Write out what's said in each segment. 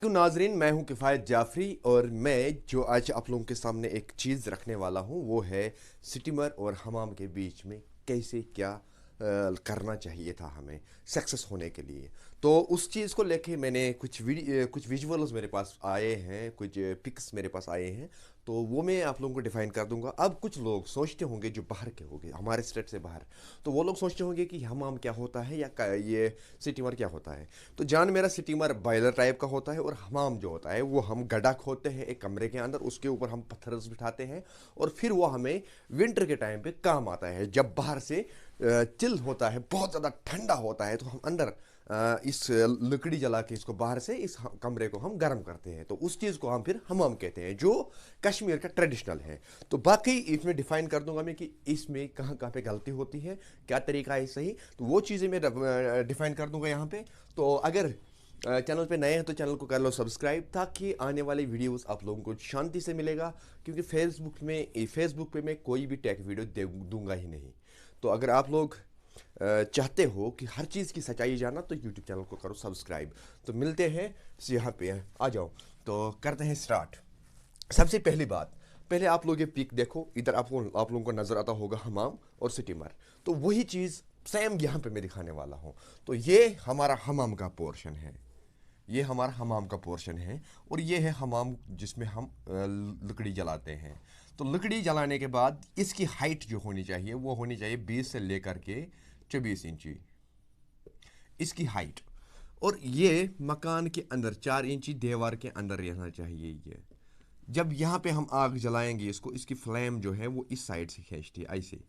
तो नाजरीन, मैं हूं किफ़ायत जाफरी और मैं जो आज आप लोगों के सामने एक चीज़ रखने वाला हूं वो है स्टीमर और हमाम के बीच में कैसे क्या करना चाहिए था हमें सक्सेस होने के लिए। तो उस चीज़ को लेके मैंने कुछ विजुअल्स मेरे पास आए हैं, कुछ पिक्स मेरे पास आए हैं। तो वो मैं आप लोगों को डिफाइन कर दूंगा। अब कुछ लोग सोचते होंगे जो बाहर के होंगे, हमारे स्टेट से बाहर, तो वो लोग सोचते होंगे कि हमाम क्या होता है या ये स्टीमर क्या होता है। तो जान मेरा, स्टीमर बॉयलर टाइप का होता है और हमाम जो होता है वो हम गड्ढा खोदते हैं एक कमरे के अंदर, उसके ऊपर हम पत्थर बिठाते हैं और फिर वो हमें विंटर के टाइम पे काम आता है। जब बाहर से चिल होता है, बहुत ज़्यादा ठंडा होता है, तो हम अंदर इस लकड़ी जला के इसको बाहर से इस कमरे को हम गर्म करते हैं। तो उस चीज़ को हम फिर हमाम कहते हैं, जो कश्मीर का ट्रेडिशनल है। तो बाकी इसमें डिफाइन कर दूंगा मैं कि इसमें कहाँ कहाँ पे गलती होती है, क्या तरीका है सही, तो वो चीज़ें मैं डिफाइन कर दूंगा यहाँ पे। तो अगर चैनल पे नए हैं तो चैनल को कर लो सब्सक्राइब, ताकि आने वाली वीडियोस आप लोगों को शांति से मिलेगा। क्योंकि फेसबुक पे मैं कोई भी टेक वीडियो दूंगा ही नहीं। तो अगर आप लोग चाहते हो कि हर चीज़ की सच्चाई जानना, तो यूट्यूब चैनल को करो सब्सक्राइब। तो मिलते हैं यहाँ पे, आ जाओ। तो करते हैं स्टार्ट। सबसे पहली बात, पहले आप लोग ये पिक देखो, इधर आप लोगों को नजर आता होगा हमाम और स्टीमर। तो वही चीज़ सेम यहाँ पे मैं दिखाने वाला हूँ। तो ये हमारा हमाम का पोर्शन है, ये हमारा हमाम का पोर्शन है, और ये है हमाम जिसमें हम लकड़ी जलाते हैं। तो लकड़ी जलाने के बाद इसकी हाइट जो होनी चाहिए वो होनी चाहिए 20 से लेकर के 24 इंची इसकी हाइट। और ये मकान के अंदर 4 इंची दीवार के अंदर रहना चाहिए ये। जब यहाँ पे हम आग जलाएंगे इसको, इसकी फ्लेम जो है वो इस साइड से खींचती है, ऐसे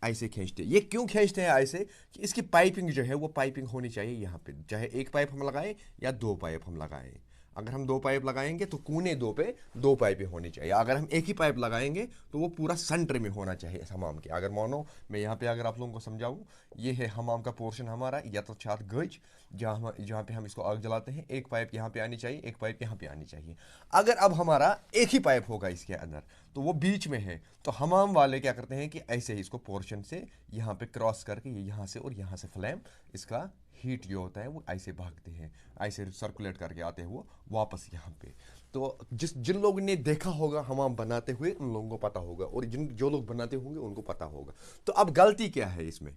ऐसे खींचते हैं। ये क्यों खींचते हैं ऐसे, कि इसकी पाइपिंग जो है वो पाइपिंग होनी चाहिए यहाँ पे, चाहे एक पाइप हम लगाएं या दो पाइप हम लगाएं। अगर हम दो पाइप लगाएंगे तो कोने दो पे दो पाइपें होनी चाहिए। अगर हम एक ही पाइप लगाएंगे तो वो पूरा सेंटर में होना चाहिए हमाम के। अगर मानो मैं यहाँ पे अगर आप लोगों को समझाऊं, ये है हमाम का पोर्शन हमारा, या तो छत गज जहाँ पे हम इसको आग जलाते हैं। एक पाइप यहाँ पे आनी चाहिए, एक पाइप यहाँ पे आनी चाहिए। अगर अब हमारा एक ही पाइप होगा इसके अंदर, तो वो बीच में है, तो हमाम वाले क्या करते हैं कि ऐसे ही इसको पोर्शन से यहाँ पे क्रॉस करके ये यहाँ से और यहाँ से फ्लेम, इसका हीट जो होता है वो ऐसे भागते हैं, ऐसे सर्कुलेट करके आते हैं वो वापस यहाँ पे। तो जिन लोगों ने देखा होगा हमाम बनाते हुए, उन लोगों को पता होगा, और जो लोग बनाते होंगे उनको पता होगा। तो अब गलती क्या है इसमें?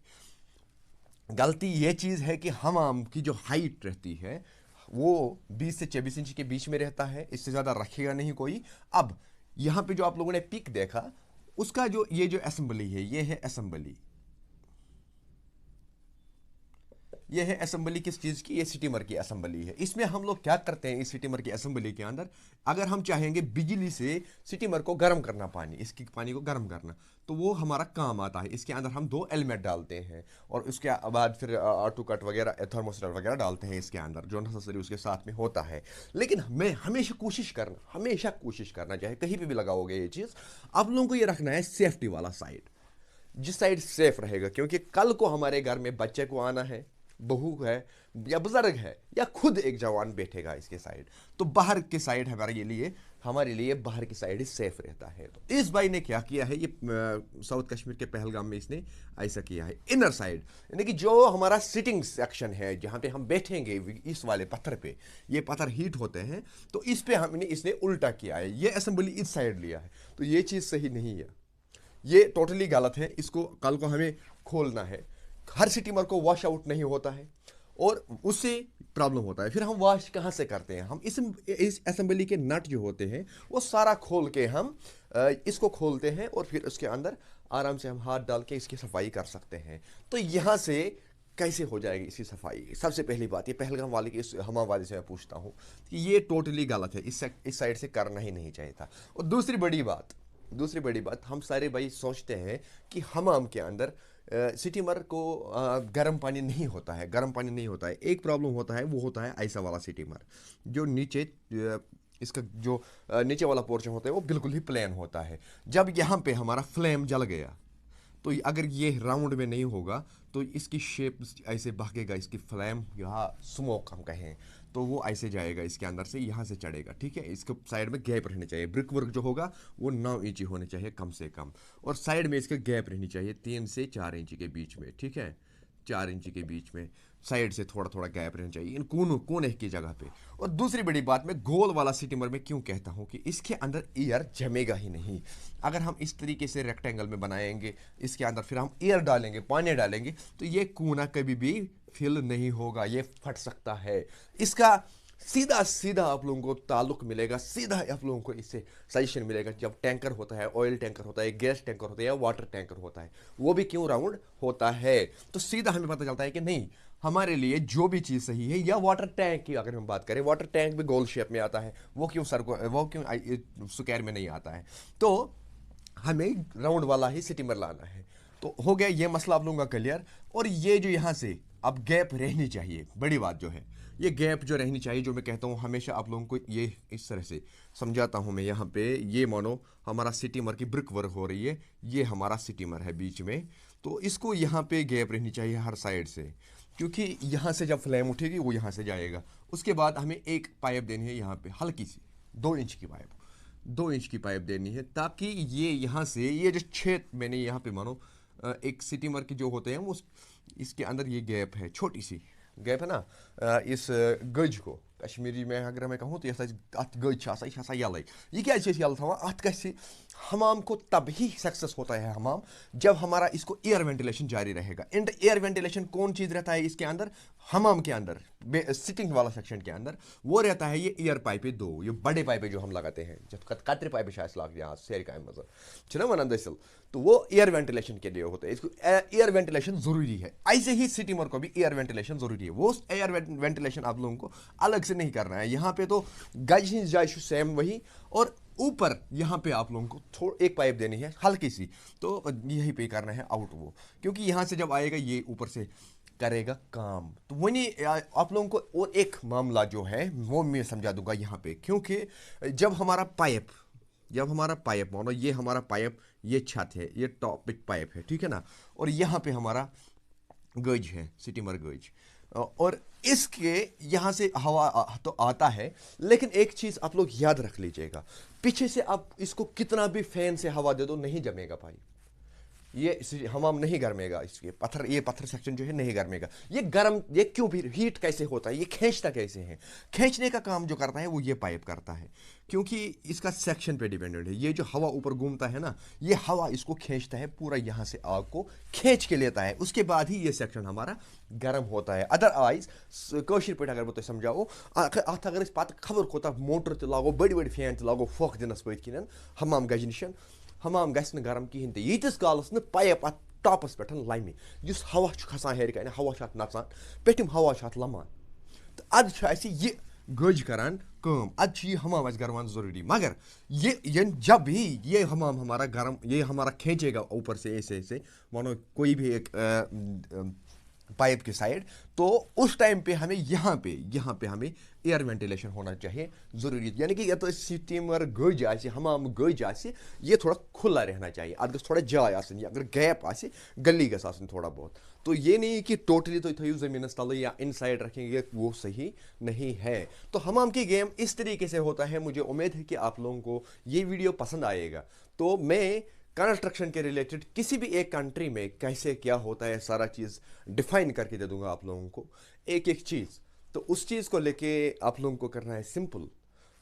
गलती ये चीज़ है कि हमाम की जो हाइट रहती है वो 20 से 24 इंच के बीच में रहता है, इससे ज़्यादा रखेगा नहीं कोई। अब यहाँ पे जो आप लोगों ने पिक देखा, उसका जो ये जो असेंबली है, ये है असेंबली। ये है असेंबली किस चीज़ की? ये स्टीमर की असेंबली है। इसमें हम लोग क्या करते हैं इस स्टीमर की असेंबली के अंदर, अगर हम चाहेंगे बिजली से स्टीमर को गर्म करना, इसकी पानी को गर्म करना, तो वो हमारा काम आता है। इसके अंदर हम दो एलिमेंट डालते हैं और उसके बाद फिर ऑटो कट वगैरह, थर्मोस्टेट वगैरह डालते हैं इसके अंदर, जो नेसेसरी उसके साथ में होता है। लेकिन मैं हमेशा कोशिश करना चाहे कहीं पे भी लगाओगे ये चीज़, आप लोगों को ये रखना है सेफ्टी वाला साइड, जिस साइड सेफ रहेगा। क्योंकि कल को हमारे घर में बच्चे को आना है, बहू है या बुजुर्ग है या खुद एक जवान बैठेगा इसके साइड, तो बाहर के साइड हमारे लिए बाहर की साइड ही सेफ रहता है। तो इस भाई ने क्या किया है, ये साउथ कश्मीर के पहलगाम में इसने ऐसा किया है। इनर साइड यानी कि जो हमारा सिटिंग सेक्शन है, जहाँ पे हम बैठेंगे इस वाले पत्थर पे, ये पत्थर हीट होते हैं, तो इस पे इसने उल्टा किया है, ये असेंबली इस साइड लिया है। तो ये चीज़ सही नहीं है, ये टोटली गलत है। इसको कल को हमें खोलना है। हर स्टीमर को वॉश आउट नहीं होता है और उससे प्रॉब्लम होता है। फिर हम वॉश कहाँ से करते हैं? हम इस असेंबली के नट जो होते हैं वो सारा खोल के हम इसको खोलते हैं और फिर उसके अंदर आराम से हम हाथ डाल के इसकी सफाई कर सकते हैं। तो यहाँ से कैसे हो जाएगी इसकी सफाई? सबसे पहली बात, ये पहलगाम वाले की हमाम वाले से मैं पूछता हूँ कि ये टोटली गलत है, इस साइड से करना ही नहीं चाहिए था। और दूसरी बड़ी बात, हम सारे भाई सोचते हैं कि हमाम के अंदर स्टीमर को गर्म पानी नहीं होता है, एक प्रॉब्लम होता है, वो होता है ऐसा वाला स्टीमर, जो नीचे इसका जो नीचे वाला पोर्शन होता है वो बिल्कुल ही प्लेन होता है। जब यहाँ पे हमारा फ्लेम जल गया, तो अगर ये राउंड में नहीं होगा तो इसकी शेप ऐसे भागेगा, इसकी फ्लेम, यहाँ स्मोक हम कहें, तो वो ऐसे जाएगा इसके अंदर से, यहाँ से चढ़ेगा। ठीक है, इसके साइड में गैप रहनी चाहिए। ब्रिक वर्क जो होगा वो 9 इंची होने चाहिए कम से कम, और साइड में इसके गैप रहनी चाहिए 3 से 4 इंची के बीच में। ठीक है, 4 इंची के बीच में। साइड से थोड़ा थोड़ा गैप रहना चाहिए इन कोने की जगह पे। और दूसरी बड़ी बात, मैं गोल वाला स्टीमर में क्यों कहता हूँ कि इसके अंदर एयर जमेगा ही नहीं। अगर हम इस तरीके से रेक्टेंगल में बनाएंगे, इसके अंदर फिर हम एयर डालेंगे, पानी डालेंगे, तो ये कोना कभी भी फिल नहीं होगा, ये फट सकता है। इसका सीधा सीधा आप लोगों को ताल्लुक मिलेगा, सीधा आप लोगों को इससे सजेशन मिलेगा जब टैंकर होता है, ऑयल टैंकर होता है, गैस टैंकर होता है या वाटर टैंकर होता है, वो भी क्यों राउंड होता है। तो सीधा हमें पता चलता है कि नहीं, हमारे लिए जो भी चीज़ सही है। या वाटर टैंक की अगर हम बात करें, वाटर टैंक भी गोल शेप में आता है, वो क्यों स्क्वायर में नहीं आता है। तो हमें राउंड वाला ही स्टीमर लाना है। तो हो गया ये मसला आप लोगों का क्लियर। और ये जो यहाँ से अब गैप रहनी चाहिए, बड़ी बात जो है, ये गैप जो रहनी चाहिए, जो मैं कहता हूँ हमेशा आप लोगों को ये इस तरह से समझाता हूँ मैं। यहाँ पे ये मानो हमारा स्टीमर की ब्रिक वर्क हो रही है, ये हमारा स्टीमर है बीच में, तो इसको यहाँ पे गैप रहनी चाहिए हर साइड से, क्योंकि यहाँ से जब फ्लेम उठेगी वो यहाँ से जाएगा। उसके बाद हमें एक पाइप देनी है यहाँ पे, हल्की सी 2 इंच की पाइप, 2 इंच की पाइप देनी है, ताकि ये यहाँ से ये जो छेद मैंने यहाँ पे मानो एक स्टीमर के जो होते हैं वो, इसके अंदर ये गैप है, छोटी सी गैप है ना, इस गज को कश्मीरी में अगर मैं कहूँ तो ये अत गज यलै, ये क्या यल थवान, अत गि हमाम को तभी सक्सेस होता है हमाम जब हमारा इसको एयर वेंटिलेशन जारी रहेगा। एयर वेंटिलेशन कौन चीज़ रहता है इसके अंदर, हमाम के अंदर सिटिंग वाला सेक्शन के अंदर वो रहता है ये एयर पाइपे 2, ये बड़े पाइपे जो हम लगाते हैं, जब कतरे पाइपे लाग यहाँ सेर का मजा वन दसिल, तो वो एयर वेंटिलेशन के लिए होता है। इसको एयर वेंटिलेशन जरूरी है, ऐसे ही स्टीमर को भी एयर वेंटिलेशन जरूरी है। वो एयर वेंटिलेशन आप लोगों को अलग से नहीं करना है। यहाँ पे तो गज ही जाए सेम वही, और ऊपर यहाँ पे आप लोगों को एक पाइप देनी है हल्की सी, तो यही पे करना है आउट वो, क्योंकि यहाँ से जब आएगा ये ऊपर से करेगा काम। तो वही आप लोगों को और एक मामला जो है वो मैं समझा दूंगा यहाँ पे, क्योंकि जब हमारा पाइप मानो ये हमारा पाइप, ये छत है, ये टॉपिक पाइप है, ठीक है ना, और यहाँ पे हमारा गज है, स्टीमर गज, और इसके यहाँ से हवा तो आता है, लेकिन एक चीज़ आप लोग याद रख लीजिएगा, पीछे से आप इसको कितना भी फैन से हवा दे दो नहीं जमेगा भाई, ये हमाम नहीं गर्मेगा, इसके ये पत्थर सेक्शन जो है नहीं गर्मेगा। ये गर्म, ये क्यों भी हीट कैसे होता है, ये खींचता कैसे है, खींचने का काम जो करता है वो ये पाइप करता है, क्योंकि इसका सेक्शन पे डिपेंडेंट है। ये जो हवा ऊपर घूमता है ना, ये हवा इसको खींचता है, पूरा यहाँ से आग को खींच के लेता है, उसके बाद ही ये सेक्शन हमारा गर्म होता है। अदरवाइज कौशिर पे अगर बह समझाओ अत अगर पत खबर कोता मोटर तो लागो, बड़ी बड़ी फैन तो लागो फोक दिनस पत किन हमाम गज निशन, हमाम गस गर्म कहें तो यीतिस कालस न पाइप अत टॉपस पे लमि, जिस हवा खसान हेर कन, हवा नचान, पेटिम हवा लमान, तो अद यह गज करान काम, अद ये हमाम गर्मान जरूरी। मगर ये जब भी ये हमाम हमारा गर्म, ये हमारा खींचेगा ऊपर से ऐसे मानो कोई भी एक पाइप की साइड, तो उस टाइम पे हमें यहाँ पे हमें एयर वेंटिलेशन होना चाहिए जरूरी। यानी कि या तो स्टीमर गज आसे, हमाम गज आसे, ये थोड़ा खुला रहना चाहिए, अगर थोड़ा जाय आसन, अगर गैप आसे गली गस आसन थोड़ा बहुत। तो ये नहीं कि टोटली तो थो जमीन तले या इनसाइड रखेंगे, वो सही नहीं है। तो हमाम की गेम इस तरीके से होता है। मुझे उम्मीद है कि आप लोगों को ये वीडियो पसंद आएगा। तो मैं कंस्ट्रक्शन के रिलेटेड किसी भी एक कंट्री में कैसे क्या होता है सारा चीज़ डिफाइन करके दे दूंगा आप लोगों को, एक एक चीज़। तो उस चीज़ को लेके आप लोगों को करना है सिंपल,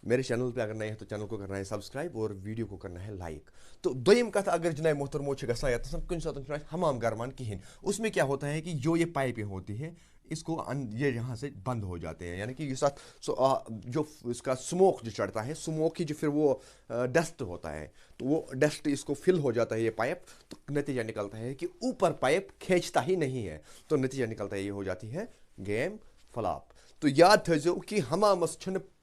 मेरे चैनल पे अगर नए हैं तो चैनल को करना है सब्सक्राइब और वीडियो को करना है लाइक। तो दोयम कथ अगर जनाब मोहतरमो गसा कुछ साथ हमाम गर्मान कहें, उसमें क्या होता है कि जो ये पाइपें होती हैं इसको ये यहाँ से बंद हो जाते हैं, यानी कि ये साथ जो इसका स्मोक जो चढ़ता है, स्मोक ही जो फिर वो डस्ट होता है, तो वो डस्ट इसको फिल हो जाता है ये पाइप। तो नतीजा निकलता है कि ऊपर पाइप खींचता ही नहीं है, तो नतीजा निकलता है ये हो जाती है गेम फ्लॉप। तो याद थो कि हमामस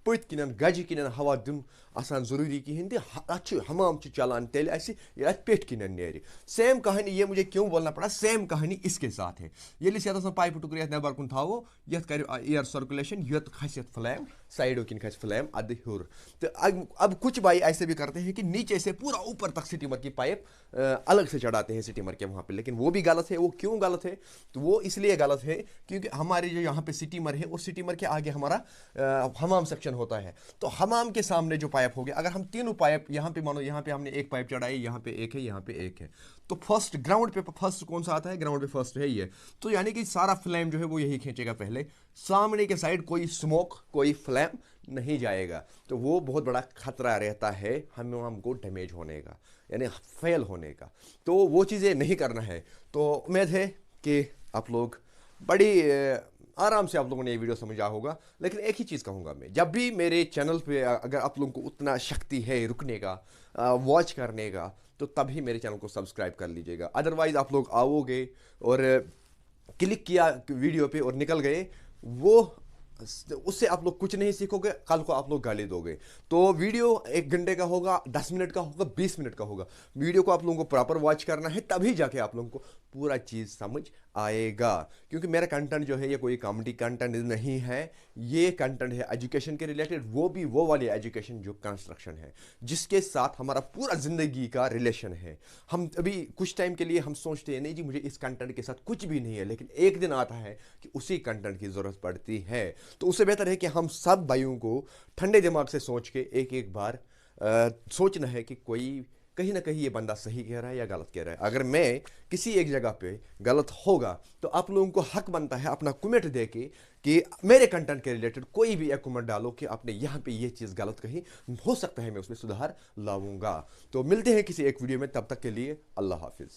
पत किन गज किन हवा दिन आसान जरूरी कहें, अत हमाम चलान तेल अत पेट किन नेर। सेम कहानी, ये मुझे क्यों बोलना पड़ा, सेम कहानी इसके साथ है। ये पाइप टुकर नबर कुन थो, ये कर एयर सर्कुलेशन, ये खस फ्लैम साइडों किन खस फ्लैम अद हुर। तो अब कुछ भाई ऐसे भी करते हैं कि नीचे से पूरा ऊपर तक स्टीमर की पाइप अलग से चढ़ाते हैं स्टीमर के वहाँ पे, लेकिन वो भी गलत है। वो क्यों गलत है, तो वो इसलिए गलत है क्योंकि हमारे जो यहाँ पे स्टीमर है, उस स्टीमर के आगे हमारा हमाम सेक्शन होता है। तो हमाम के सामने जो पाइप हो गया, अगर हम तीनों पाइप यहाँ पे मानो, यहाँ पे हमने एक पाइप चढ़ाई, यहाँ पे एक है, यहाँ पे एक है, तो फर्स्ट ग्राउंड पे फर्स्ट कौन सा आता है? ग्राउंड पे फर्स्ट है ये। तो यानी कि सारा फ्लेम जो है वो यही खींचेगा पहले, सामने के साइड कोई स्मोक, कोई फ्लेम नहीं जाएगा। तो वो बहुत बड़ा खतरा रहता है हमको डैमेज होने का, यानी फेल होने का। तो वो चीज़ें नहीं करना है। तो उम्मीद है कि आप लोग बड़ी आराम से आप लोगों ने ये वीडियो समझा होगा। लेकिन एक ही चीज़ कहूँगा मैं, जब भी मेरे चैनल पे अगर आप लोगों को उतना शक्ति है रुकने का, वॉच करने का, तो तभी मेरे चैनल को सब्सक्राइब कर लीजिएगा। अदरवाइज आप लोग आओगे और क्लिक किया वीडियो पे और निकल गए, वो उससे आप लोग कुछ नहीं सीखोगे, कल को आप लोग गाली दोगे। तो वीडियो 1 घंटे का होगा, 10 मिनट का होगा, 20 मिनट का होगा, वीडियो को आप लोगों को प्रॉपर वॉच करना है, तभी जाके आप लोगों को पूरा चीज़ समझ आएगा। क्योंकि मेरा कंटेंट जो है ये कोई कॉमेडी कंटेंट नहीं है, ये कंटेंट है एजुकेशन के रिलेटेड, वो भी वो वाली एजुकेशन जो कंस्ट्रक्शन है, जिसके साथ हमारा पूरा ज़िंदगी का रिलेशन है। हम अभी कुछ टाइम के लिए हम सोचते हैं नहीं जी मुझे इस कंटेंट के साथ कुछ भी नहीं है, लेकिन एक दिन आता है कि उसी कंटेंट की ज़रूरत पड़ती है। तो उससे बेहतर है कि हम सब भाइयों को ठंडे दिमाग से सोच के एक एक बार सोचना है कि कोई कहीं ना कहीं ये बंदा सही कह रहा है या गलत कह रहा है। अगर मैं किसी एक जगह पे गलत होगा तो आप लोगों को हक बनता है अपना कमेंट दे के कि मेरे कंटेंट के रिलेटेड कोई भी एक कमेंट डालो कि आपने यहाँ पे ये चीज़ गलत कही, हो सकता है मैं उसमें सुधार लाऊंगा। तो मिलते हैं किसी एक वीडियो में, तब तक के लिए अल्लाह हाफिज़।